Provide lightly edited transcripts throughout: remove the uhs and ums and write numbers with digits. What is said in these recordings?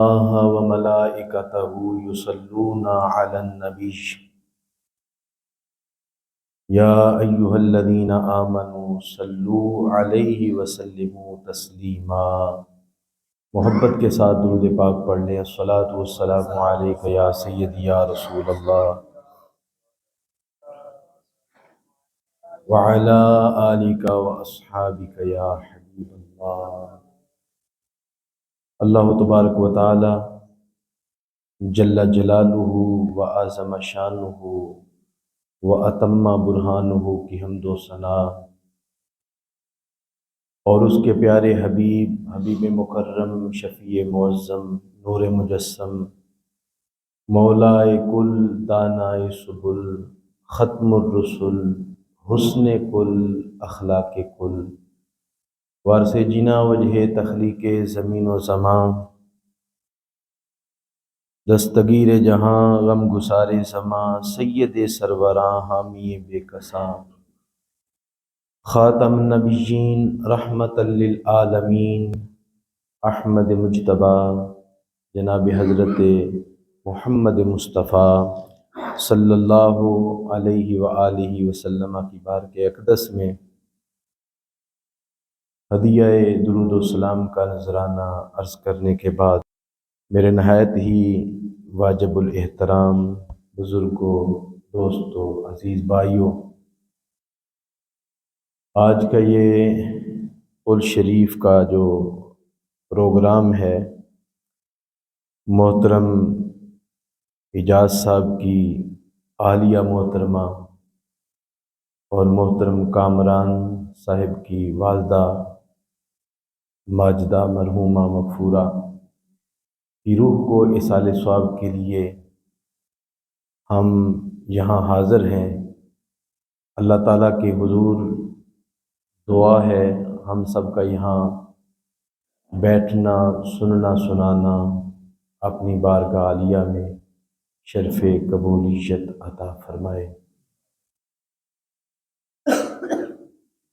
الله وملائكته يصلون على النبي يا أيها الذين آمنوا صلوا عليه وسلموا تسلیما۔ محبت کے ساتھ درود پاک پڑھ لیں۔ الصلاۃ والسلام علیک یا سیدی یا رسول اللہ وعلی آلک واصحابک یا حبیب اللہ۔ اللہ تبارک و تعالی جل جلالہ و اعظم شانہ و اتم برہانہ کی حمد و ثنا اور اس کے پیارے حبیب مکرم، شفیع معظم، نور مجسم، مولائے کل، دانائے سبل، ختم الرسل، حسن کل، اخلاق کل، وارث جنا وجہ تخلیق زمین و زمان، دستگیر جہاں غم گسار زمان، سید سروراں حامی بے کساں، خاتم النبیین رحمت للعالمین، احمد مجتبی جناب حضرت محمد مصطفیٰ صلی اللہ علیہ وآلہ وسلم کی بارک اقدس میں ہدیہ درود و سلام کا نذرانہ عرض کرنے کے بعد میرے نہایت ہی واجب الاحترام بزرگوں، دوستوں، عزیز بھائیوں، آج کا یہ پل شریف کا جو پروگرام ہے محترم اعجاز صاحب کی عالیہ محترمہ اور محترم کامران صاحب کی والدہ ماجدہ مرحومہ مغفورہ کی روح کو ایصال ثواب کے لیے ہم یہاں حاضر ہیں۔ اللہ تعالیٰ کے حضور دعا ہے ہم سب کا یہاں بیٹھنا، سننا، سنانا اپنی بارگاہ عالیہ میں شرف قبولیت عطا فرمائے۔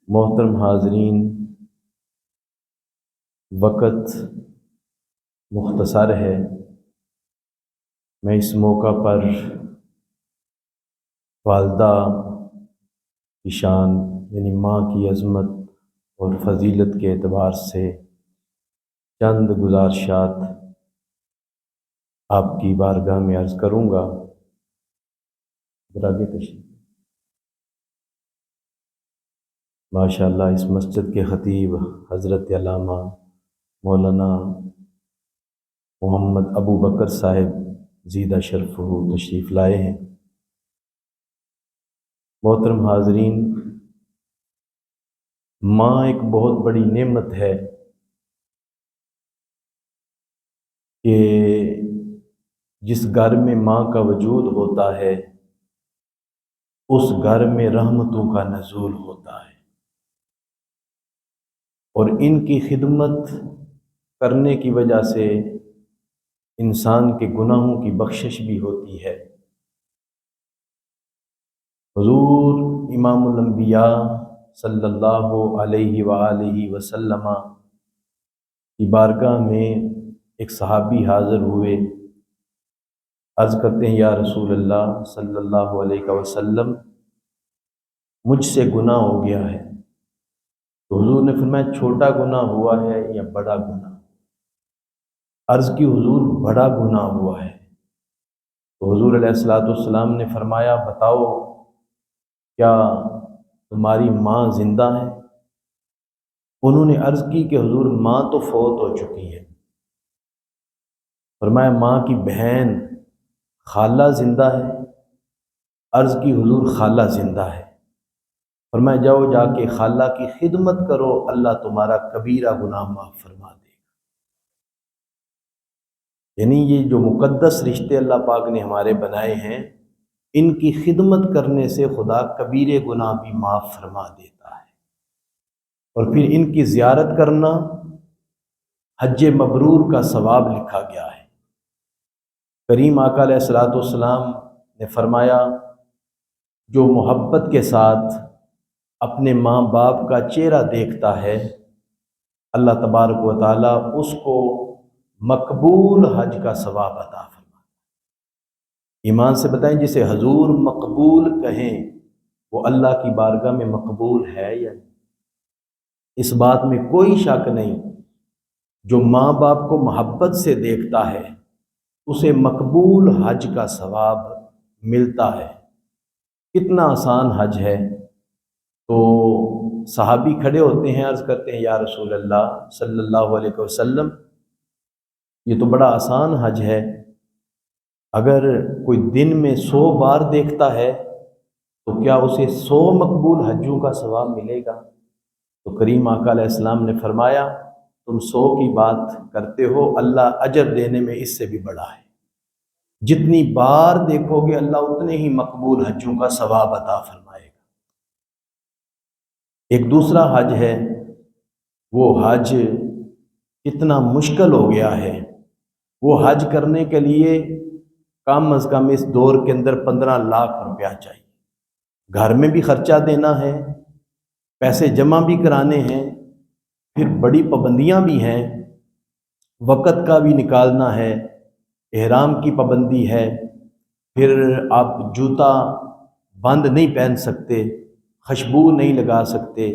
محترم حاضرین، وقت مختصر ہے، میں اس موقع پر والدہ کی شان یعنی ماں کی عظمت اور فضیلت کے اعتبار سے چند گزارشات آپ کی بارگاہ میں عرض کروں گا۔ آگے تشریف۔ ماشاءاللہ اس مسجد کے خطیب حضرت علامہ مولانا محمد ابو بکر صاحب زیدہ شرفہ تشریف لائے ہیں۔ محترم حاضرین، ماں ایک بہت بڑی نعمت ہے کہ جس گھر میں ماں کا وجود ہوتا ہے اس گھر میں رحمتوں کا نزول ہوتا ہے، اور ان کی خدمت کرنے کی وجہ سے انسان کے گناہوں کی بخشش بھی ہوتی ہے۔ حضور امام الانبیاء صلی اللہ علیہ وآلہ وسلم کی بارگاہ میں ایک صحابی حاضر ہوئے، عرض کرتے ہیں یا رسول اللہ صلی اللہ علیہ وسلم مجھ سے گناہ ہو گیا ہے۔ تو حضور نے فرمایا چھوٹا گناہ ہوا ہے یا بڑا گناہ؟ عرض کی حضور بڑا گناہ ہوا ہے۔ تو حضور علیہ الصلوۃ والسلام نے فرمایا بتاؤ کیا تمہاری ماں زندہ ہے؟ انہوں نے عرض کی کہ حضور ماں تو فوت ہو چکی ہے۔ فرمایا ماں کی بہن خالہ زندہ ہے؟ عرض کی حضور خالہ زندہ ہے۔ فرمایا جاؤ جا کے خالہ کی خدمت کرو، اللہ تمہارا کبیرہ گناہ معاف فرما دے گا۔ یعنی یہ جو مقدس رشتے اللہ پاک نے ہمارے بنائے ہیں، ان کی خدمت کرنے سے خدا کبیرے گناہ بھی معاف فرما دیتا ہے۔ اور پھر ان کی زیارت کرنا حج مبرور کا ثواب لکھا گیا ہے۔ کریم آقا علیہ الصلوۃ والسلام نے فرمایا جو محبت کے ساتھ اپنے ماں باپ کا چہرہ دیکھتا ہے اللہ تبارک و تعالیٰ اس کو مقبول حج کا ثواب عطا فرما۔ ایمان سے بتائیں، جسے حضور مقبول کہیں وہ اللہ کی بارگاہ میں مقبول ہے یا نہیں؟ اس بات میں کوئی شک نہیں، جو ماں باپ کو محبت سے دیکھتا ہے اسے مقبول حج کا ثواب ملتا ہے۔ کتنا آسان حج ہے۔ تو صحابی کھڑے ہوتے ہیں، عرض کرتے ہیں یا رسول اللہ صلی اللہ علیہ وسلم، یہ تو بڑا آسان حج ہے، اگر کوئی دن میں 100 بار دیکھتا ہے تو کیا اسے 100 مقبول حجوں کا ثواب ملے گا؟ تو کریم آقا علیہ السلام نے فرمایا تم 100 کی بات کرتے ہو، اللہ اجر دینے میں اس سے بھی بڑا ہے، جتنی بار دیکھو گے اللہ اتنے ہی مقبول حجوں کا ثواب عطا فرمائے گا۔ ایک دوسرا حج ہے، وہ حج اتنا مشکل ہو گیا ہے، وہ حج کرنے کے لیے کم از کم اس دور کے اندر 15 لاکھ روپیہ چاہیے، گھر میں بھی خرچہ دینا ہے، پیسے جمع بھی کرانے ہیں، پھر بڑی پابندیاں بھی ہیں، وقت کا بھی نکالنا ہے، احرام کی پابندی ہے، پھر آپ جوتا بند نہیں پہن سکتے، خوشبو نہیں لگا سکتے،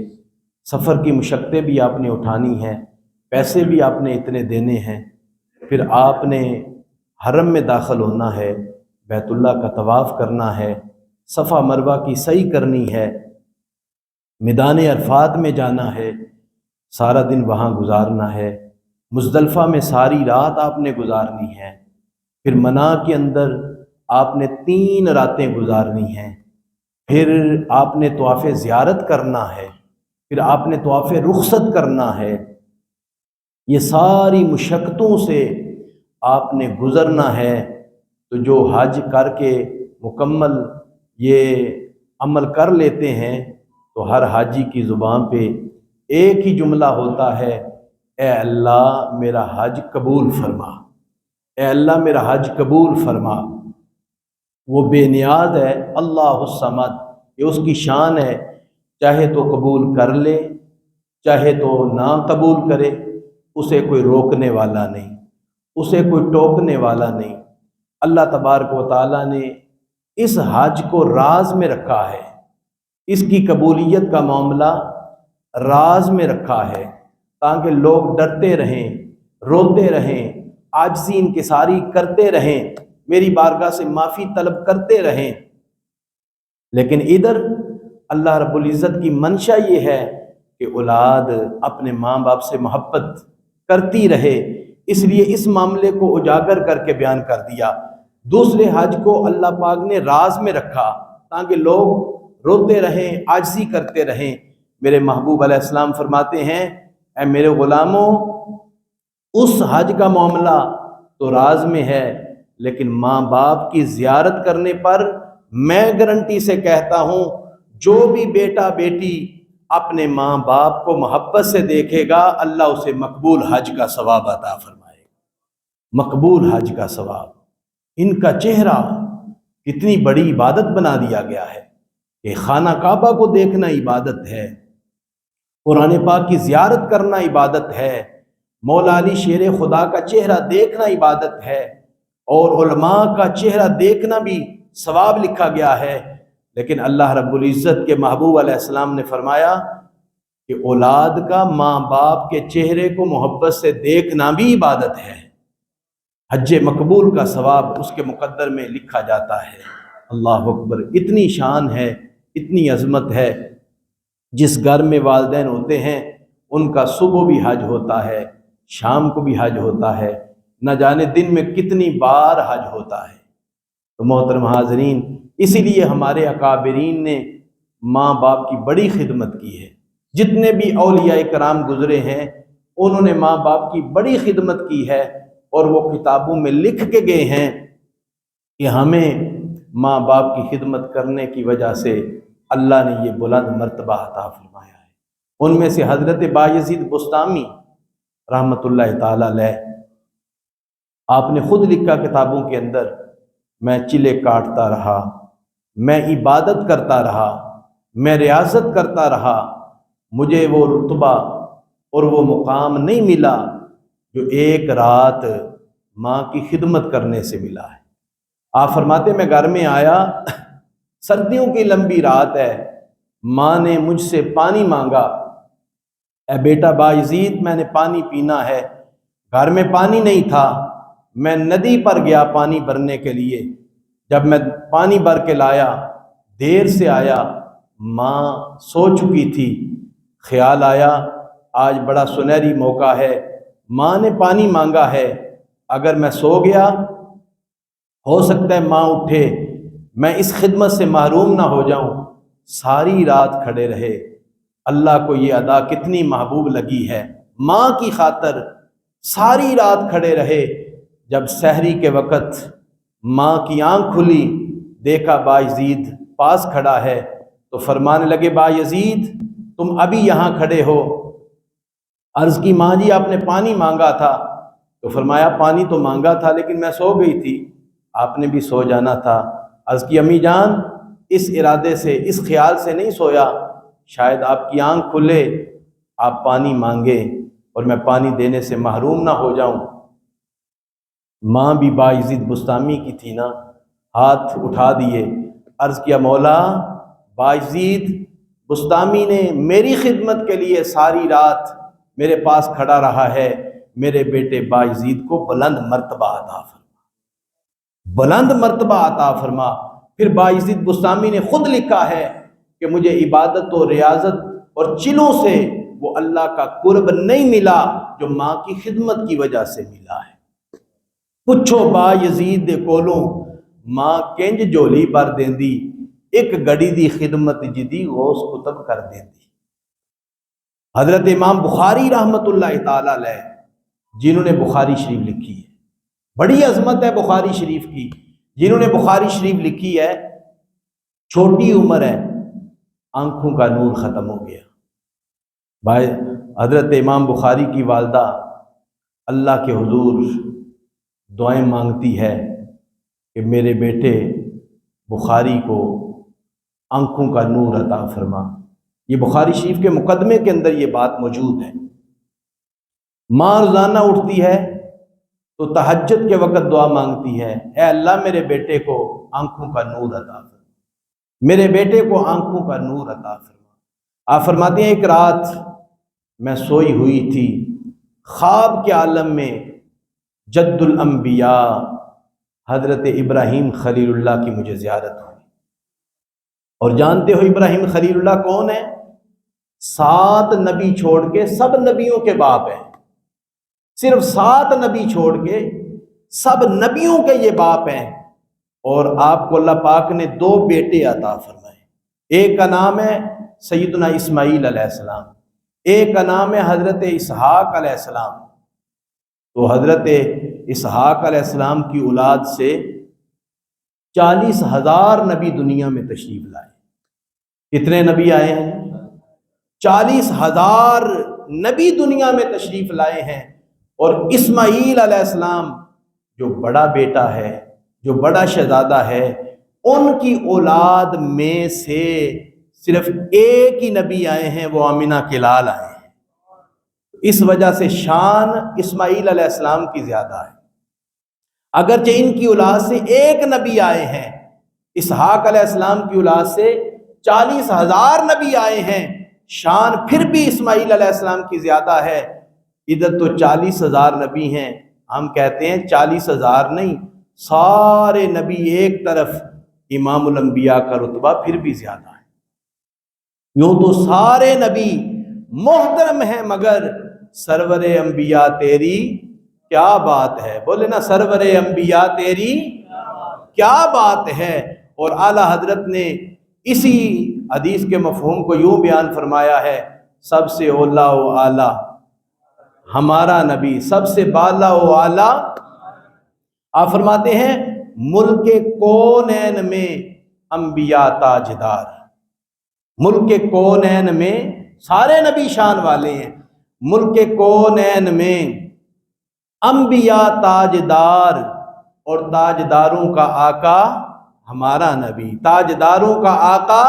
سفر کی مشقتیں بھی آپ نے اٹھانی ہیں، پیسے بھی آپ نے اتنے دینے ہیں، پھر آپ نے حرم میں داخل ہونا ہے، بیت اللہ کا طواف کرنا ہے، صفا مروہ کی سعی کرنی ہے، میدان عرفات میں جانا ہے، سارا دن وہاں گزارنا ہے، مزدلفہ میں ساری رات آپ نے گزارنی ہے، پھر منا کے اندر آپ نے 3 راتیں گزارنی ہیں، پھر آپ نے طواف زیارت کرنا ہے، پھر آپ نے طواف رخصت کرنا ہے، یہ ساری مشقتوں سے آپ نے گزرنا ہے۔ تو جو حج کر کے مکمل یہ عمل کر لیتے ہیں تو ہر حاجی کی زبان پہ ایک ہی جملہ ہوتا ہے، اے اللہ میرا حج قبول فرما، اے اللہ میرا حج قبول فرما۔ وہ بے نیاز ہے، اللہ الصمد، یہ اس کی شان ہے، چاہے تو قبول کر لے چاہے تو نہ قبول کرے، اسے کوئی روکنے والا نہیں، اسے کوئی ٹوکنے والا نہیں۔ اللہ تبارک و تعالیٰ نے اس حج کو راز میں رکھا ہے، اس کی قبولیت کا معاملہ راز میں رکھا ہے، تاکہ لوگ ڈرتے رہیں، روتے رہیں، عاجزی انکساری کرتے رہیں، میری بارگاہ سے معافی طلب کرتے رہیں۔ لیکن ادھر اللہ رب العزت کی منشا یہ ہے کہ اولاد اپنے ماں باپ سے محبت کرتی رہے، اس لیے اس معاملے کو اجاگر کر کے بیان کر دیا۔ دوسرے حج کو اللہ پاک نے راز میں رکھا تاکہ لوگ روتے رہیں، عاجزی کرتے رہیں۔ میرے محبوب علیہ السلام فرماتے ہیں، اے میرے غلاموں، اس حج کا معاملہ تو راز میں ہے، لیکن ماں باپ کی زیارت کرنے پر میں گارنٹی سے کہتا ہوں، جو بھی بیٹا بیٹی اپنے ماں باپ کو محبت سے دیکھے گا اللہ اسے مقبول حج کا ثواب عطا فرمائے گا، مقبول حج کا ثواب۔ ان کا چہرہ کتنی بڑی عبادت بنا دیا گیا ہے کہ خانہ کعبہ کو دیکھنا عبادت ہے، قرآن پاک کی زیارت کرنا عبادت ہے، مولا علی شیر خدا کا چہرہ دیکھنا عبادت ہے، اور علماء کا چہرہ دیکھنا بھی ثواب لکھا گیا ہے۔ لیکن اللہ رب العزت کے محبوب علیہ السلام نے فرمایا کہ اولاد کا ماں باپ کے چہرے کو محبت سے دیکھنا بھی عبادت ہے، حج مقبول کا ثواب اس کے مقدر میں لکھا جاتا ہے۔ اللہ اکبر، اتنی شان ہے، اتنی عظمت ہے۔ جس گھر میں والدین ہوتے ہیں ان کا صبح بھی حج ہوتا ہے، شام کو بھی حج ہوتا ہے، نہ جانے دن میں کتنی بار حج ہوتا ہے۔ تو محترم حاضرین، اسی لیے ہمارے اکابرین نے ماں باپ کی بڑی خدمت کی ہے، جتنے بھی اولیاء کرام گزرے ہیں انہوں نے ماں باپ کی بڑی خدمت کی ہے، اور وہ کتابوں میں لکھ کے گئے ہیں کہ ہمیں ماں باپ کی خدمت کرنے کی وجہ سے اللہ نے یہ بلند مرتبہ عطا فرمایا ہے۔ ان میں سے حضرت بایزید بستامی رحمۃ اللہ تعالی علیہ، آپ نے خود لکھا کتابوں کے اندر، میں چلے کاٹتا رہا، میں عبادت کرتا رہا، میں ریاضت کرتا رہا، مجھے وہ رتبہ اور وہ مقام نہیں ملا جو ایک رات ماں کی خدمت کرنے سے ملا ہے۔ آپ فرماتے میں گھر میں آیا، سردیوں کی لمبی رات ہے، ماں نے مجھ سے پانی مانگا، اے بیٹا بایزید میں نے پانی پینا ہے۔ گھر میں پانی نہیں تھا، میں ندی پر گیا پانی بھرنے کے لیے۔ جب میں پانی بھر کے لایا، دیر سے آیا، ماں سو چکی تھی۔ خیال آیا آج بڑا سنہری موقع ہے، ماں نے پانی مانگا ہے، اگر میں سو گیا ہو سکتا ہے ماں اٹھے، میں اس خدمت سے محروم نہ ہو جاؤں۔ ساری رات کھڑے رہے۔ اللہ کو یہ ادا کتنی محبوب لگی ہے، ماں کی خاطر ساری رات کھڑے رہے۔ جب سحری کے وقت ماں کی آنکھ کھلی، دیکھا بایزید پاس کھڑا ہے، تو فرمانے لگے بایزید تم ابھی یہاں کھڑے ہو؟ عرض کی ماں جی آپ نے پانی مانگا تھا۔ تو فرمایا پانی تو مانگا تھا لیکن میں سو گئی تھی، آپ نے بھی سو جانا تھا۔ عرض کی امی جان اس ارادے سے، اس خیال سے نہیں سویا، شاید آپ کی آنکھ کھلے، آپ پانی مانگے اور میں پانی دینے سے محروم نہ ہو جاؤں۔ ماں بھی بایزید بسطامی کی تھی نا، ہاتھ اٹھا دیے، عرض کیا مولا بایزید بسطامی نے میری خدمت کے لیے ساری رات میرے پاس کھڑا رہا ہے، میرے بیٹے بایزید کو بلند مرتبہ عطا فرما، بلند مرتبہ عطا فرما۔ پھر بایزید بسطامی نے خود لکھا ہے کہ مجھے عبادت و ریاضت اور چلوں سے وہ اللہ کا قرب نہیں ملا جو ماں کی خدمت کی وجہ سے ملا ہے۔ پچھو بایزید دے کولوں ماں کنج جولی بھر دیندی، ایک گڑی دی خدمت جدی غوث کتب کر دیندی۔ حضرت امام بخاری رحمت اللہ تعالی علیہ جنہوں نے بخاری شریف لکھی ہے، بڑی عظمت ہے بخاری شریف کی، جنہوں نے بخاری شریف لکھی ہے، چھوٹی عمر ہے، آنکھوں کا نور ختم ہو گیا۔ بھائی حضرت امام بخاری کی والدہ اللہ کے حضور دعائیں مانگتی ہے کہ میرے بیٹے بخاری کو آنکھوں کا نور عطا فرما۔ یہ بخاری شریف کے مقدمے کے اندر یہ بات موجود ہے۔ ماں روزانہ اٹھتی ہے تو تہجد کے وقت دعا مانگتی ہے، اے اللہ میرے بیٹے کو آنکھوں کا نور عطا فرما، میرے بیٹے کو آنکھوں کا نور عطا فرما۔ آپ فرماتے ہیں ایک رات میں سوئی ہوئی تھی، خواب کے عالم میں جد الانبیاء حضرت ابراہیم خلیل اللہ کی مجھے زیارت ہوئی۔ اور جانتے ہو ابراہیم خلیل اللہ کون ہے؟ 7 نبی چھوڑ کے سب نبیوں کے باپ ہیں، صرف 7 نبی چھوڑ کے سب نبیوں کے یہ باپ ہیں۔ اور آپ کو اللہ پاک نے 2 بیٹے عطا فرمائے، ایک کا نام ہے سیدنا اسماعیل علیہ السلام، ایک کا نام ہے حضرت اسحاق علیہ السلام۔ تو حضرت اسحاق علیہ السلام کی اولاد سے 40,000 نبی دنیا میں تشریف لائے۔ کتنے نبی آئے ہیں؟ 40,000 نبی دنیا میں تشریف لائے ہیں۔ اور اسماعیل علیہ السلام جو بڑا بیٹا ہے، جو بڑا شہزادہ ہے، ان کی اولاد میں سے صرف ایک ہی نبی آئے ہیں، وہ آمنہ کے لال آئے ہیں۔ اس وجہ سے شان اسماعیل علیہ السلام کی زیادہ ہے، اگرچہ ان کی اولاد سے ایک نبی آئے ہیں۔ اسحاق علیہ السلام کی اولاد سے 40,000 نبی آئے ہیں، شان پھر بھی اسماعیل علیہ السلام کی زیادہ ہے۔ ادھر تو 40,000 نبی ہیں، ہم کہتے ہیں 40,000 نہیں، سارے نبی ایک طرف، امام الانبیاء کا رتبہ پھر بھی زیادہ ہے۔ یوں تو سارے نبی محترم ہیں، مگر سرور انبیاء تیری کیا بات ہے، بولے نا سرور انبیاء تیری کیا بات ہے۔ اور اعلیٰ حضرت نے اسی حدیث کے مفہوم کو یوں بیان فرمایا ہے، سب سے اولا و اعلیٰ ہمارا نبی، سب سے بالا و اعلیٰ۔ آپ فرماتے ہیں ملک کونین میں انبیاء تاجدار، ملک کونین میں سارے نبی شان والے ہیں، ملک کونین میں انبیاء تاجدار، اور تاجداروں کا آقا ہمارا نبی، تاجداروں کا آقا،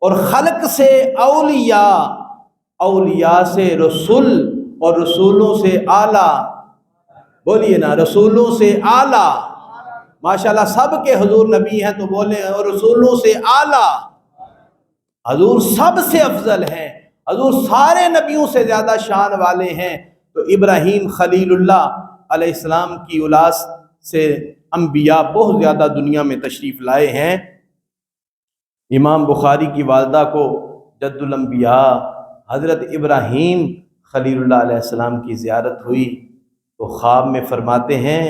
اور خلق سے اولیاء، اولیاء سے رسول، اور رسولوں سے اعلیٰ، بولیے نا، رسولوں سے اعلیٰ، ماشاءاللہ سب کے حضور نبی ہیں تو بولے اور رسولوں سے اعلیٰ، حضور سب سے افضل ہیں، حضور سارے نبیوں سے زیادہ شان والے ہیں۔ تو ابراہیم خلیل اللہ علیہ السلام کی اولاد سے انبیاء بہت زیادہ دنیا میں تشریف لائے ہیں۔ امام بخاری کی والدہ کو جد الانبیاء حضرت ابراہیم خلیل اللہ علیہ السلام کی زیارت ہوئی تو خواب میں فرماتے ہیں،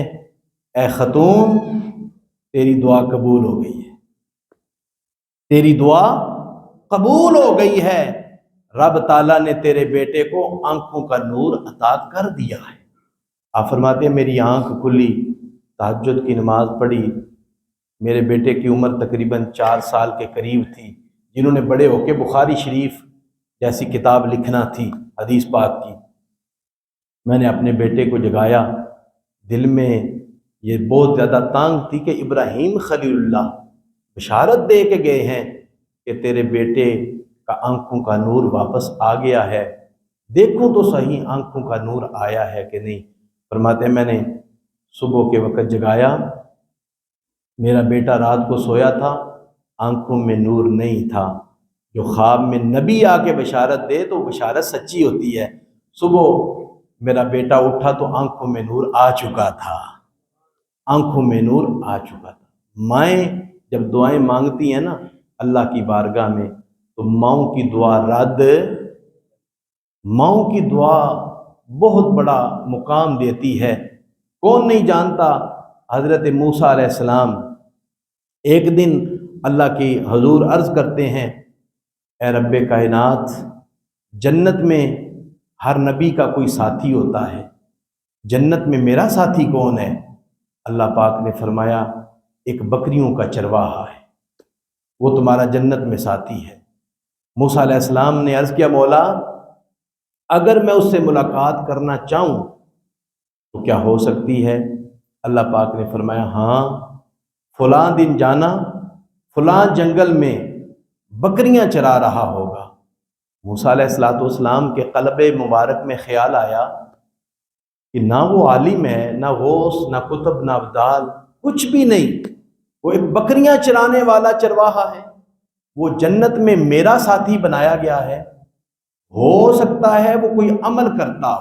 اے خاتون تیری دعا قبول ہو گئی ہے، تیری دعا قبول ہو گئی ہے، رب تعالیٰ نے تیرے بیٹے کو آنکھوں کا نور عطا کر دیا ہے۔ آپ فرماتے ہیں میری آنکھ کھلی، تہجد کی نماز پڑھی، میرے بیٹے کی عمر تقریباً 4 سال کے قریب تھی، جنہوں نے بڑے ہو کے بخاری شریف جیسی کتاب لکھنا تھی حدیث پاک کی۔ میں نے اپنے بیٹے کو جگایا، دل میں یہ بہت زیادہ تانگ تھی کہ ابراہیم خلیل اللہ بشارت دے کے گئے ہیں کہ تیرے بیٹے کا آنکھوں کا نور واپس آ گیا ہے، دیکھو تو صحیح آنکھوں کا نور آیا ہے کہ نہیں۔ فرماتے ہیں میں نے صبح کے وقت جگایا، میرا بیٹا رات کو سویا تھا، آنکھوں میں نور نہیں تھا۔ جو خواب میں نبی آ کے بشارت دے تو بشارت سچی ہوتی ہے۔ صبح میرا بیٹا اٹھا تو آنکھوں میں نور آ چکا تھا، آنکھوں میں نور آ چکا تھا۔ مائیں جب دعائیں مانگتی ہیں نا اللہ کی بارگاہ میں تو ماؤں کی دعا رد، ماؤں کی دعا بہت بڑا مقام دیتی ہے۔ کون نہیں جانتا حضرت موسیٰ علیہ السلام ایک دن اللہ کی حضور عرض کرتے ہیں، اے رب کائنات، جنت میں ہر نبی کا کوئی ساتھی ہوتا ہے، جنت میں میرا ساتھی کون ہے؟ اللہ پاک نے فرمایا ایک بکریوں کا چرواہا ہے، وہ تمہارا جنت میں ساتھی ہے۔ موسیٰ علیہ السلام نے عرض کیا، مولا اگر میں اس سے ملاقات کرنا چاہوں تو کیا ہو سکتی ہے؟ اللہ پاک نے فرمایا ہاں، فلاں دن جانا، فلاں جنگل میں بکریاں چرا رہا ہوگا۔ موسیٰ علیہ السلام کے قلب مبارک میں خیال آیا کہ نہ وہ عالم ہے، نہ غوث، نہ قطب، نہ ابدال، کچھ بھی نہیں، وہ ایک بکریاں چرانے والا چرواہا ہے، وہ جنت میں میرا ساتھی بنایا گیا ہے۔ ہو سکتا ہے وہ کوئی عمل کرتا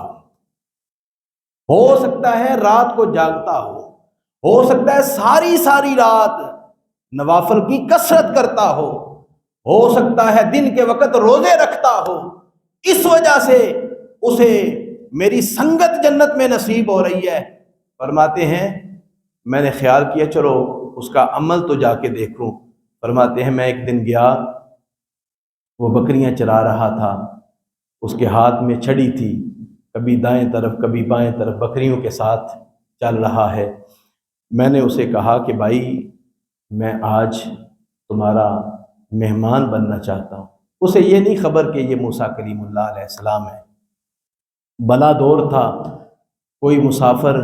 ہو سکتا ہے رات کو جاگتا ہو سکتا ہے ساری رات نوافل کی کثرت کرتا ہو سکتا ہے دن کے وقت روزے رکھتا ہو، اس وجہ سے اسے میری سنگت جنت میں نصیب ہو رہی ہے۔ فرماتے ہیں میں نے خیال کیا چلو اس کا عمل تو جا کے دیکھوں۔ فرماتے ہیں میں ایک دن گیا، وہ بکریاں چرا رہا تھا، اس کے ہاتھ میں چھڑی تھی، کبھی دائیں طرف کبھی بائیں طرف بکریوں کے ساتھ چل رہا ہے۔ میں نے اسے کہا کہ بھائی میں آج تمہارا مہمان بننا چاہتا ہوں۔ اسے یہ نہیں خبر کہ یہ موسیٰ کلیم اللہ علیہ السلام ہے۔ بلا دور تھا، کوئی مسافر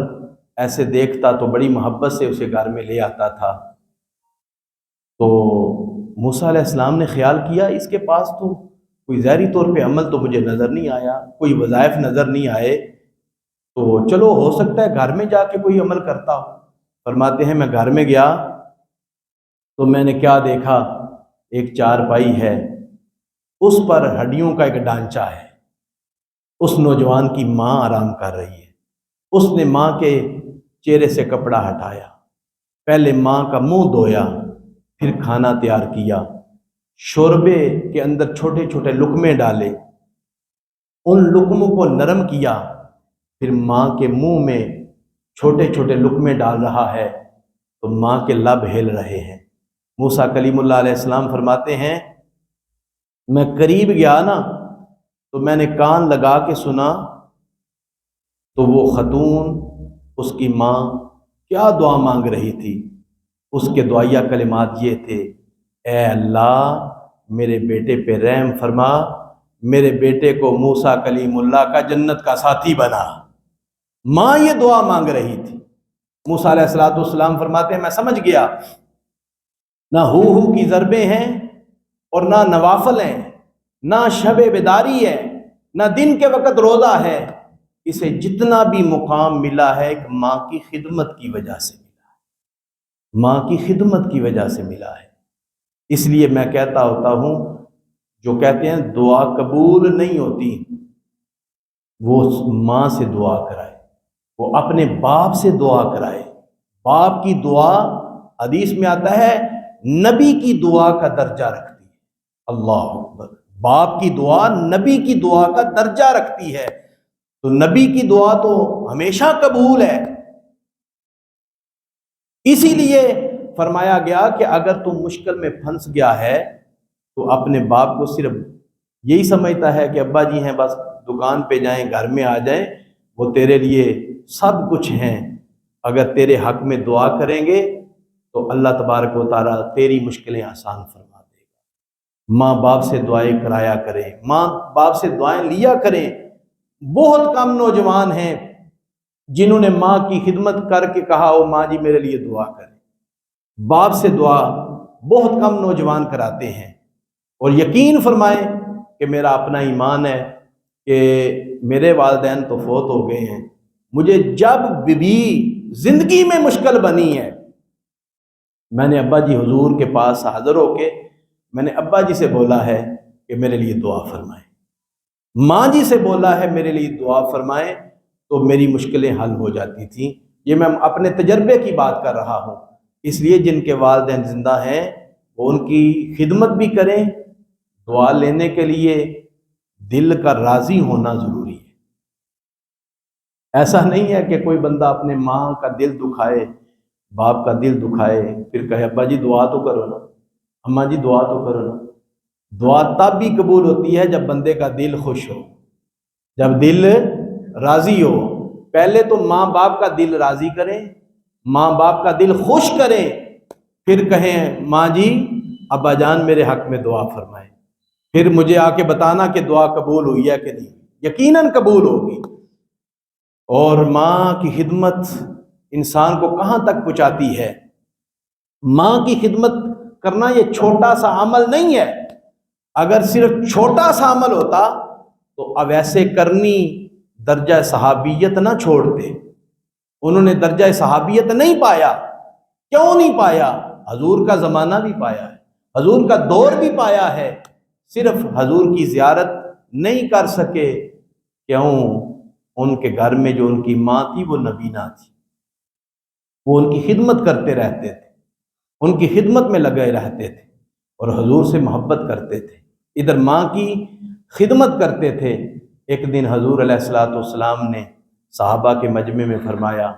ایسے دیکھتا تو بڑی محبت سے اسے گھر میں لے آتا تھا۔ تو موسیٰ علیہ السلام نے خیال کیا اس کے پاس تو کوئی ظاہری طور پہ عمل تو مجھے نظر نہیں آیا، کوئی وظائف نظر نہیں آئے، تو چلو ہو سکتا ہے گھر میں جا کے کوئی عمل کرتا ہو۔ فرماتے ہیں میں گھر میں گیا تو میں نے کیا دیکھا، ایک چارپائی ہے، اس پر ہڈیوں کا ایک ڈھانچہ ہے، اس نوجوان کی ماں آرام کر رہی ہے۔ اس نے ماں کے چہرے سے کپڑا ہٹایا، پہلے ماں کا منہ دھویا، پھر کھانا تیار کیا، شوربے کے اندر چھوٹے چھوٹے لقمے ڈالے، ان لقموں کو نرم کیا، پھر ماں کے منہ میں چھوٹے چھوٹے لقمے ڈال رہا ہے تو ماں کے لب ہل رہے ہیں۔ موسیٰ کلیم اللہ علیہ السلام فرماتے ہیں میں قریب گیا نا تو میں نے کان لگا کے سنا تو وہ خاتون، اس کی ماں کیا دعا مانگ رہی تھی۔ اس کے دعائیہ کلمات یہ تھے، اے اللہ میرے بیٹے پہ رحم فرما، میرے بیٹے کو موسیٰ کلیم اللہ کا جنت کا ساتھی بنا۔ ماں یہ دعا مانگ رہی تھی۔ موسیٰ علیہ السلام فرماتے ہیں میں سمجھ گیا، نہ ہو کی ضربیں ہیں اور نہ نوافل ہیں، نہ شب بیداری ہے، نہ دن کے وقت روزہ ہے، اسے جتنا بھی مقام ملا ہے ایک ماں کی خدمت کی وجہ سے ملا ہے، ماں کی خدمت کی وجہ سے ملا ہے۔ اس لیے میں کہتا ہوتا ہوں، جو کہتے ہیں دعا قبول نہیں ہوتی، وہ ماں سے دعا کرائے، وہ اپنے باپ سے دعا کرائے۔ باپ کی دعا حدیث میں آتا ہے نبی کی دعا کا درجہ رکھتی ہے۔ اللہ اکبر! باپ کی دعا نبی کی دعا کا درجہ رکھتی ہے، تو نبی کی دعا تو ہمیشہ قبول ہے۔ اسی لیے فرمایا گیا کہ اگر تم مشکل میں پھنس گیا ہے تو اپنے باپ کو صرف یہی سمجھتا ہے کہ ابا جی ہیں، بس دکان پہ جائیں، گھر میں آ جائیں، وہ تیرے لیے سب کچھ ہیں۔ اگر تیرے حق میں دعا کریں گے تو اللہ تبارک و تعالیٰ تیری مشکلیں آسان فرما دے گا۔ ماں باپ سے دعائیں کرایا کریں، ماں باپ سے دعائیں لیا کریں۔ بہت کم نوجوان ہیں جنہوں نے ماں کی خدمت کر کے کہا او ماں جی میرے لیے دعا کریں۔ باپ سے دعا بہت کم نوجوان کراتے ہیں، اور یقین فرمائیں کہ میرا اپنا ایمان ہے کہ میرے والدین تو فوت ہو گئے ہیں، مجھے جب بھی زندگی میں مشکل بنی ہے، میں نے ابا جی حضور کے پاس حاضر ہو کے میں نے ابا جی سے بولا ہے کہ میرے لیے دعا فرمائیں، ماں جی سے بولا ہے میرے لیے دعا فرمائیں، تو میری مشکلیں حل ہو جاتی تھیں۔ یہ میں اپنے تجربے کی بات کر رہا ہوں۔ اس لیے جن کے والدین زندہ ہیں وہ ان کی خدمت بھی کریں۔ دعا لینے کے لیے دل کا راضی ہونا ضروری ہے۔ ایسا نہیں ہے کہ کوئی بندہ اپنے ماں کا دل دکھائے، باپ کا دل دکھائے، پھر کہے ابا جی دعا تو کرو نا، اماں جی دعا تو کرو نا۔ دعا تب بھی قبول ہوتی ہے جب بندے کا دل خوش ہو، جب دل راضی ہو۔ پہلے تو ماں باپ کا دل راضی کریں، ماں باپ کا دل خوش کریں، پھر کہیں ماں جی ابا جان میرے حق میں دعا فرمائیں، پھر مجھے آ کے بتانا کہ دعا قبول ہوئی ہے کہ نہیں۔ یقیناً قبول ہوگی۔ اور ماں کی خدمت انسان کو کہاں تک پہنچاتی ہے؟ ماں کی خدمت کرنا یہ چھوٹا سا عمل نہیں ہے۔ اگر صرف چھوٹا سا عمل ہوتا تو اویسے کرنی درجہ صحابیت نہ چھوڑتے۔ انہوں نے درجہ صحابیت نہیں پایا۔ کیوں نہیں پایا؟ حضور کا زمانہ بھی پایا ہے، حضور کا دور بھی پایا ہے، صرف حضور کی زیارت نہیں کر سکے۔ کیوں؟ ان کے گھر میں جو ان کی ماں تھی وہ نبینا تھی، وہ ان کی خدمت کرتے رہتے تھے، ان کی خدمت میں لگے رہتے تھے اور حضور سے محبت کرتے تھے، ادھر ماں کی خدمت کرتے تھے۔ ایک دن حضور علیہ الصلوۃ والسلام نے صحابہ کے مجمع میں فرمایا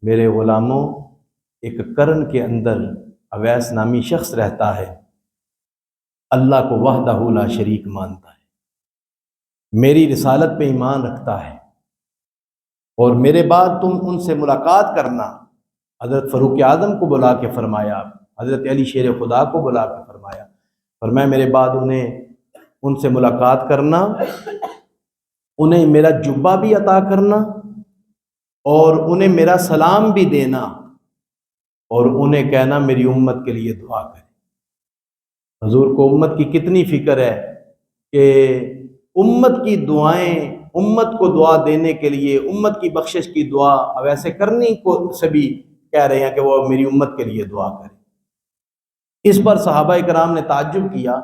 میرے غلاموں، ایک قرن کے اندر اویس نامی شخص رہتا ہے، اللہ کو وحدہ لا شریک مانتا ہے، میری رسالت پہ ایمان رکھتا ہے، اور میرے بعد تم ان سے ملاقات کرنا۔ حضرت فاروق اعظم کو بلا کے فرمایا، حضرت علی شیر خدا کو بلا کے فرمایا میرے بعد انہیں ان سے ملاقات کرنا، انہیں میرا جبہ بھی عطا کرنا، اور انہیں میرا سلام بھی دینا، اور انہیں کہنا میری امت کے لیے دعا کریں۔ حضور کو امت کی کتنی فکر ہے کہ امت کی دعائیں، امت کو دعا دینے کے لیے، امت کی بخشش کی دعا ویسے کرنی کو سے بھی کہہ رہے ہیں کہ وہ میری امت کے لیے دعا کریں۔ اس پر صحابہ کرام نے تعجب کیا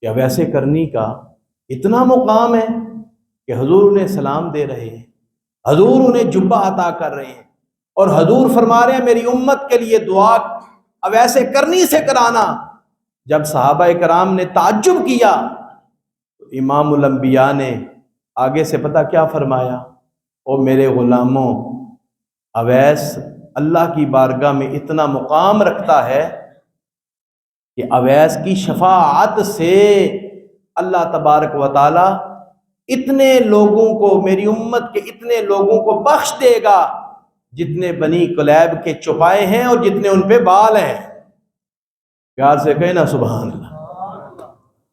کہ ویسے کرنی کا اتنا مقام ہے کہ حضور انہیں سلام دے رہے ہیں، حضور انہیں جبہ عطا کر رہے ہیں، اور حضور فرما رہے ہیں میری امت کے لیے دعا ویسے کرنی سے کرانا۔ جب صحابہ کرام نے تعجب کیا تو امام الانبیاء نے آگے سے پتہ کیا فرمایا؟ او میرے غلاموں، اویس اللہ کی بارگاہ میں اتنا مقام رکھتا ہے کہ اویس کی شفاعت سے اللہ تبارک و تعالی اتنے لوگوں کو، میری امت کے اتنے لوگوں کو بخش دے گا جتنے بنی کلیب کے چوپائے ہیں اور جتنے ان پہ بال ہیں۔ پیار سے کہنا سبحان اللہ۔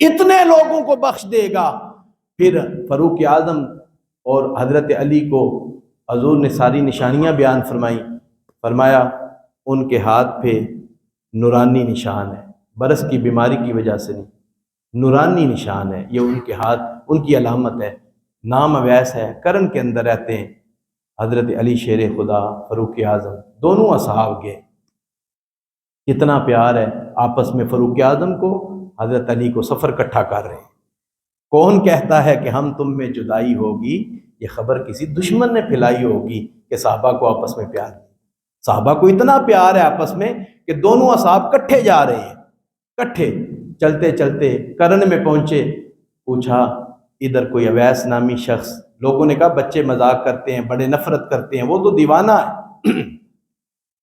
اتنے لوگوں کو بخش دے گا۔ پھر فاروق اعظم اور حضرت علی کو حضور نے ساری نشانیاں بیان فرمائیں، فرمایا ان کے ہاتھ پہ نورانی نشان ہے، برس کی بیماری کی وجہ سے نہیں، نورانی نشان ہے، یہ ان کے ہاتھ، ان کی علامت ہے۔ نام اویس ہے، کرن کے اندر رہتے ہیں۔ حضرت علی شیر خدا، فاروق اعظم، دونوں اصحاب گئے۔ کتنا پیار ہے آپس میں، فاروق اعظم کو حضرت علی کو سفر اکٹھا کر رہے ہیں۔ کون کہتا ہے کہ ہم تم میں جدائی ہوگی؟ یہ خبر کسی دشمن نے پھیلائی ہوگی کہ صحابہ کو آپس میں پیار ہے۔ صحابہ کو اتنا پیار ہے آپس میں کہ دونوں اصحاب کٹھے جا رہے ہیں، کٹھے چلتے چلتے کرن میں پہنچے۔ پوچھا ادھر کوئی اویس نامی شخص، لوگوں نے کہا بچے مذاق کرتے ہیں، بڑے نفرت کرتے ہیں، وہ تو دیوانہ ہے۔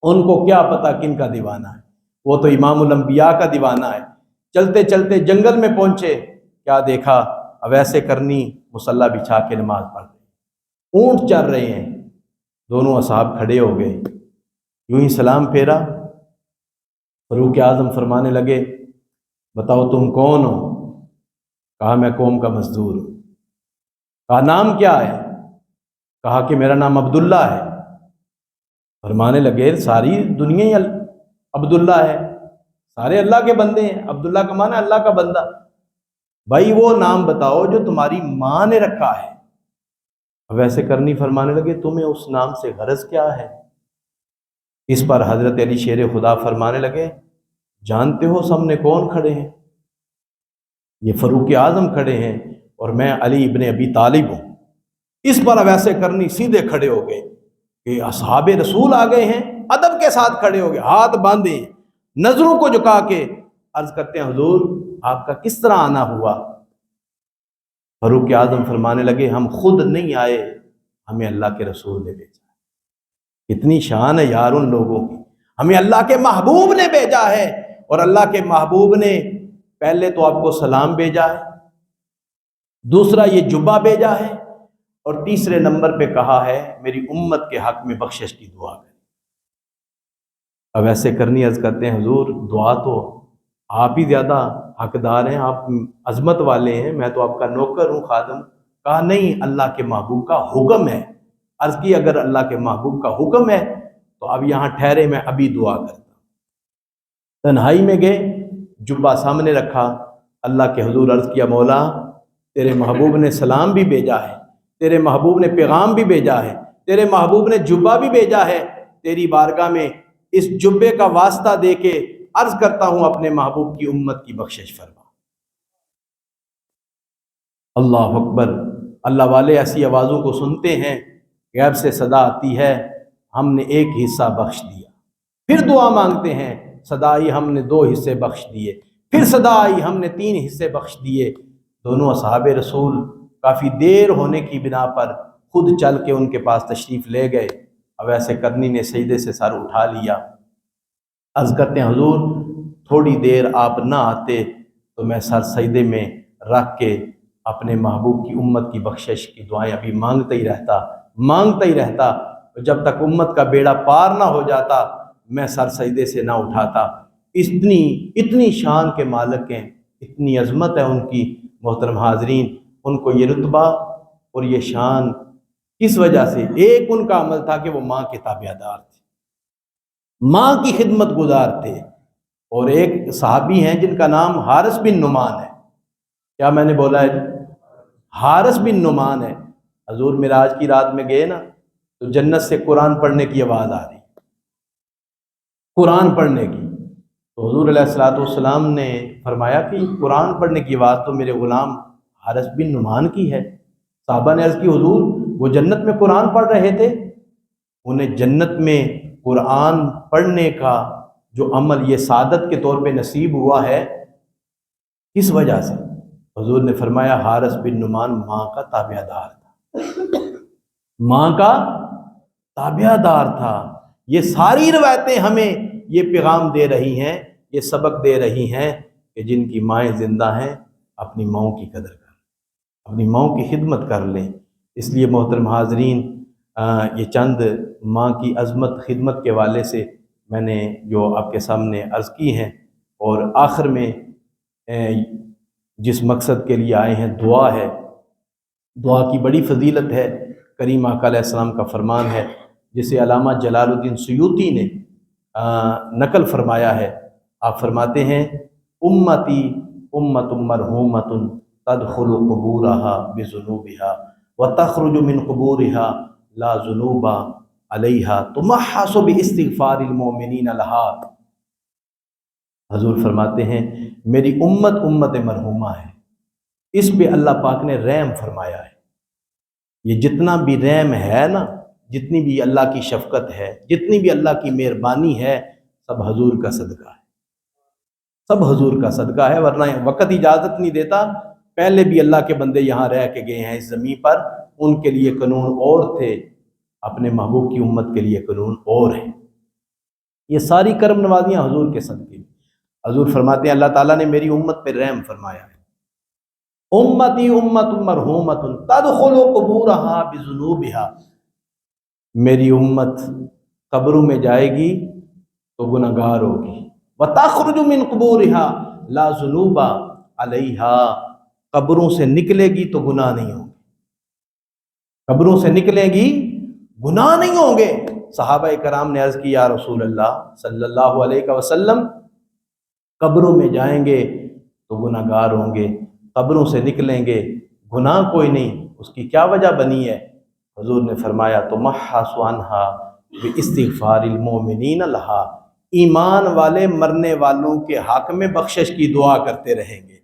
ان کو کیا پتا کن کا دیوانہ ہے، وہ تو امام الانبیاء کا دیوانہ ہے۔ چلتے چلتے جنگل میں پہنچے، کیا دیکھا؟ اویس کرنی مصلی بچھا کے نماز پڑھ رہے ہیں، اونٹ چر رہے ہیں۔ دونوں اصحاب کھڑے ہو گئے، یوں ہی سلام پھیرا۔ فاروق اعظم فرمانے لگے بتاؤ تم کون ہو؟ کہا میں قوم کا مزدور ہوں۔ کہا نام کیا ہے؟ کہا کہ میرا نام عبداللہ ہے۔ فرمانے لگے ساری دنیا ہی عبداللہ ہے، سارے اللہ کے بندے ہیں، عبداللہ کا معنی ہے اللہ کا بندہ۔ بھائی وہ نام بتاؤ جو تمہاری ماں نے رکھا ہے۔ اب ایسے کرنی فرمانے لگے تمہیں اس نام سے غرض کیا ہے؟ اس پر حضرت علی شیر خدا فرمانے لگے جانتے ہو سامنے کون کھڑے ہیں؟ یہ فاروق اعظم کھڑے ہیں اور میں علی ابن ابی طالب ہوں۔ اس پر اب ایسے کرنی سیدھے کھڑے ہو گئے کہ اصحاب رسول آ گئے ہیں، ادب کے ساتھ کھڑے ہو گئے، ہاتھ باندھے، نظروں کو جھکا کے عرض کرتے ہیں حضور آپ کا کس طرح آنا ہوا؟ فاروق اعظم فرمانے لگے ہم خود نہیں آئے، ہمیں اللہ کے رسول نے بھیجا۔ اتنی شان ہے یار ان لوگوں کی، ہمیں اللہ کے محبوب نے بھیجا ہے، اور اللہ کے محبوب نے پہلے تو آپ کو سلام بھیجا ہے، دوسرا یہ جبہ بھیجا ہے، اور تیسرے نمبر پہ کہا ہے میری امت کے حق میں بخشش کی دعا کریں۔ اب ایسے کرنی عرض کرتے ہیں حضور دعا تو آپ ہی زیادہ حقدار ہیں، آپ عظمت والے ہیں، میں تو آپ کا نوکر ہوں، خادم۔ کہا نہیں، اللہ کے محبوب کا حکم ہے۔ عرض کی اگر اللہ کے محبوب کا حکم ہے تو اب یہاں ٹھہرے، میں ابھی دعا کرتا ہوں۔ تنہائی میں گئے، جبہ سامنے رکھا، اللہ کے حضور عرض کیا مولا تیرے محبوب نے سلام بھی بھیجا ہے، تیرے محبوب نے پیغام بھی بھیجا ہے، تیرے محبوب نے جبہ بھی بھیجا ہے، تیری بارگاہ میں اس جبے کا واسطہ دے کے عرض کرتا ہوں اپنے محبوب کی امت کی بخشش فرما۔ اللہ اکبر۔ اللہ والے ایسی آوازوں کو سنتے ہیں، غیب سے صدا آتی ہے ہم نے ایک حصہ بخش دیا، پھر دعا مانگتے ہیں صدا آئی ہم نے 2 حصے بخش دیے، پھر صدا آئی ہم نے 3 حصے بخش دیے۔ دونوں اصحاب رسول کافی دیر ہونے کی بنا پر خود چل کے ان کے پاس تشریف لے گئے۔ اب ایسے کرنی نے سجدے سے سر اٹھا لیا، عرض کرتے ہیں حضور تھوڑی دیر آپ نہ آتے تو میں سر سجدے میں رکھ کے اپنے محبوب کی امت کی بخشش کی دعائیں ابھی مانگتا ہی رہتا، جب تک امت کا بیڑا پار نہ ہو جاتا میں سر سجدے سے نہ اٹھاتا۔ اتنی شان کے مالک ہیں، اتنی عظمت ہے ان کی۔ محترم حاضرین، ان کو یہ رتبہ اور یہ شان کس وجہ سے؟ ایک ان کا عمل تھا کہ وہ ماں کے تابع دار تھے، ماں کی خدمت گزار تھے۔ اور ایک صحابی ہیں جن کا نام حارث بن نعمان ہے۔ کیا میں نے بولا ہے؟ حارث بن نعمان ہے۔ حضور معراج کی رات میں گئے نا تو جنت سے قرآن پڑھنے کی آواز آ رہی، قرآن پڑھنے کی۔ تو حضور علیہ الصلوۃ والسلام نے فرمایا کہ قرآن پڑھنے کی آواز تو میرے غلام حارث بن نعمان کی ہے۔ صحابہ نے عرض کی حضور وہ جنت میں قرآن پڑھ رہے تھے؟ انہیں جنت میں قرآن پڑھنے کا جو عمل یہ سعادت کے طور پہ نصیب ہوا ہے، کس وجہ سے؟ حضور نے فرمایا حارث بن نعمان ماں کا تابع دار تھا، ماں کا تابع دار تھا۔ یہ ساری روایتیں ہمیں یہ پیغام دے رہی ہیں، یہ سبق دے رہی ہیں کہ جن کی مائیں زندہ ہیں اپنی ماؤں کی قدر کر، اپنی ماؤں کی خدمت کر لیں۔ اس لیے محترم حاضرین، یہ چند ماں کی عظمت خدمت کے والے سے میں نے جو آپ کے سامنے عرض کی ہیں، اور آخر میں جس مقصد کے لیے آئے ہیں دعا ہے۔ دعا کی بڑی فضیلت ہے، کریم آقا علیہ السلام کا فرمان ہے جسے علامہ جلال الدین سیوطی نے نقل فرمایا ہے۔ آپ فرماتے ہیں امتی امت مرحومۃ تدخل قبورہا بذنوبہا وَتَخْرُجُ مِنْ قُبُورِهَا لَا ذُنُوبَ عَلَيْهَا تُمَحَّصُ بِاسْتِغْفَارِ الْمُؤْمِنِينَ لَهَا۔ حضور فرماتے ہیں میری امت امت مرحومہ ہے، اس پہ اللہ پاک نے رحم فرمایا ہے۔ یہ جتنا بھی رحم ہے نا، جتنی بھی اللہ کی شفقت ہے، جتنی بھی اللہ کی مہربانی ہے، سب حضور کا صدقہ ہے، سب حضور کا صدقہ ہے، ورنہ وقت اجازت نہیں دیتا۔ پہلے بھی اللہ کے بندے یہاں رہ کے گئے ہیں اس زمین پر، ان کے لیے قانون اور تھے، اپنے محبوب کی امت کے لیے قانون اور ہے۔ یہ ساری کرم نوازیاں حضور کے صدقے۔ حضور فرماتے ہیں اللہ تعالیٰ نے میری امت پہ رحم فرمایا ہے۔ امتی امت مرحومۃ تدخل قبورہا بذنوبہا، میری امت قبروں میں جائے گی تو گناہگار ہوگی۔ وتخرج من قبورہا لا ذنوب علیہا، قبروں سے نکلے گی تو گناہ نہیں ہوں گے، قبروں سے نکلے گی گناہ نہیں ہوں گے۔ صحابہ کرام نے عرض کی یا رسول اللہ صلی اللہ علیہ وسلم، قبروں میں جائیں گے تو گناہ گار ہوں گے، قبروں سے نکلیں گے گناہ کوئی نہیں، اس کی کیا وجہ بنی ہے؟ حضور نے فرمایا تمحص عنہا باستغفار المؤمنین لہا، ایمان والے مرنے والوں کے حق میں بخشش کی دعا کرتے رہیں گے،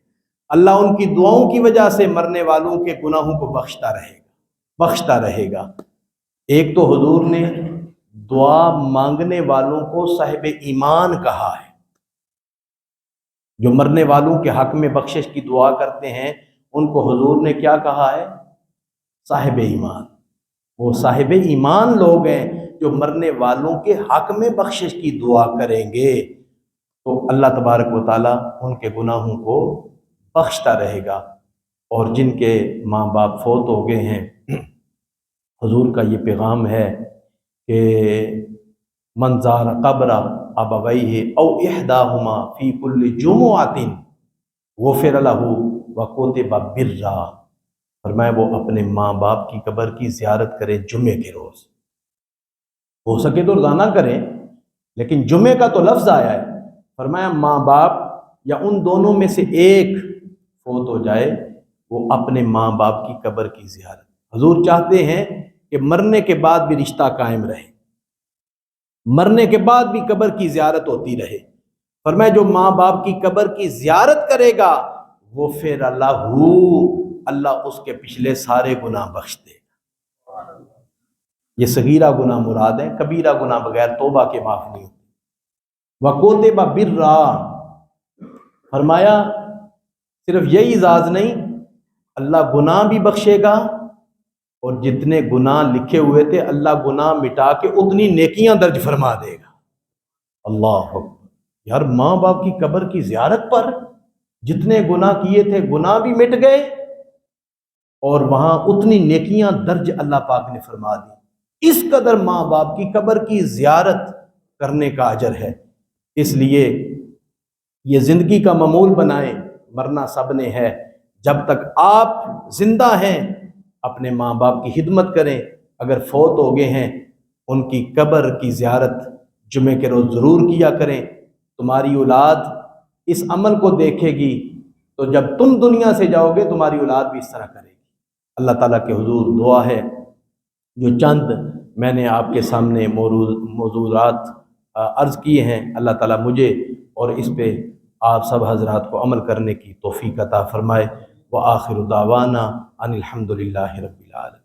اللہ ان کی دعاؤں کی وجہ سے مرنے والوں کے گناہوں کو بخشتا رہے گا۔ ایک تو حضور نے دعا مانگنے والوں کو صاحب ایمان کہا ہے، جو مرنے والوں کے حق میں بخشش کی دعا کرتے ہیں ان کو حضور نے کیا کہا ہے؟ صاحب ایمان۔ وہ صاحب ایمان لوگ ہیں جو مرنے والوں کے حق میں بخشش کی دعا کریں گے تو اللہ تبارک و تعالیٰ ان کے گناہوں کو بخشتا رہے گا۔ اور جن کے ماں باپ فوت ہو گئے ہیں، حضور کا یہ پیغام ہے کہ من زار قبر ابویہ او احداہما فی کل جمعۃ غفر لہ وکتب برا، فرمایا وہ اپنے ماں باپ کی قبر کی زیارت کریں جمعے کے روز، ہو سکے تو روزانہ کریں لیکن جمعے کا تو لفظ آیا ہے، فرمایا ماں باپ یا ان دونوں میں سے ایک فوت ہو جائے وہ اپنے ماں باپ کی قبر کی زیارت۔ حضور چاہتے ہیں کہ مرنے کے بعد بھی رشتہ قائم رہے، مرنے کے بعد بھی قبر کی زیارت ہوتی رہے۔ فرمایا جو ماں باپ کی قبر کی زیارت کرے گا وہ پھر اللہ اس کے پچھلے سارے گناہ بخش دے گا۔ یہ صغیرہ گناہ مراد ہے، کبیرہ گناہ بغیر توبہ کے معاف نہیں ہوتے۔ وَكُتِبَ بِرًّا، فرمایا صرف یہی اعزاز نہیں، اللہ گناہ بھی بخشے گا اور جتنے گناہ لکھے ہوئے تھے اللہ گناہ مٹا کے اتنی نیکیاں درج فرما دے گا۔ اللہ اکبر! یار ماں باپ کی قبر کی زیارت پر جتنے گناہ کیے تھے گناہ بھی مٹ گئے اور وہاں اتنی نیکیاں درج اللہ پاک نے فرما دی۔ اس قدر ماں باپ کی قبر کی زیارت کرنے کا اجر ہے۔ اس لیے یہ زندگی کا معمول بنائیں، مرنا سب نے ہے، جب تک آپ زندہ ہیں اپنے ماں باپ کی خدمت کریں، اگر فوت ہو گئے ہیں ان کی قبر کی زیارت جمعے کے روز ضرور کیا کریں۔ تمہاری اولاد اس عمل کو دیکھے گی تو جب تم دنیا سے جاؤ گے تمہاری اولاد بھی اس طرح کرے گی۔ اللہ تعالیٰ کے حضور دعا ہے جو چند میں نے آپ کے سامنے موضوعات عرض کیے ہیں، اللہ تعالیٰ مجھے اور اس پہ آپ سب حضرات کو عمل کرنے کی توفیق عطا فرمائے۔ وآخر دعوانا ان الحمد للہ رب العالمین۔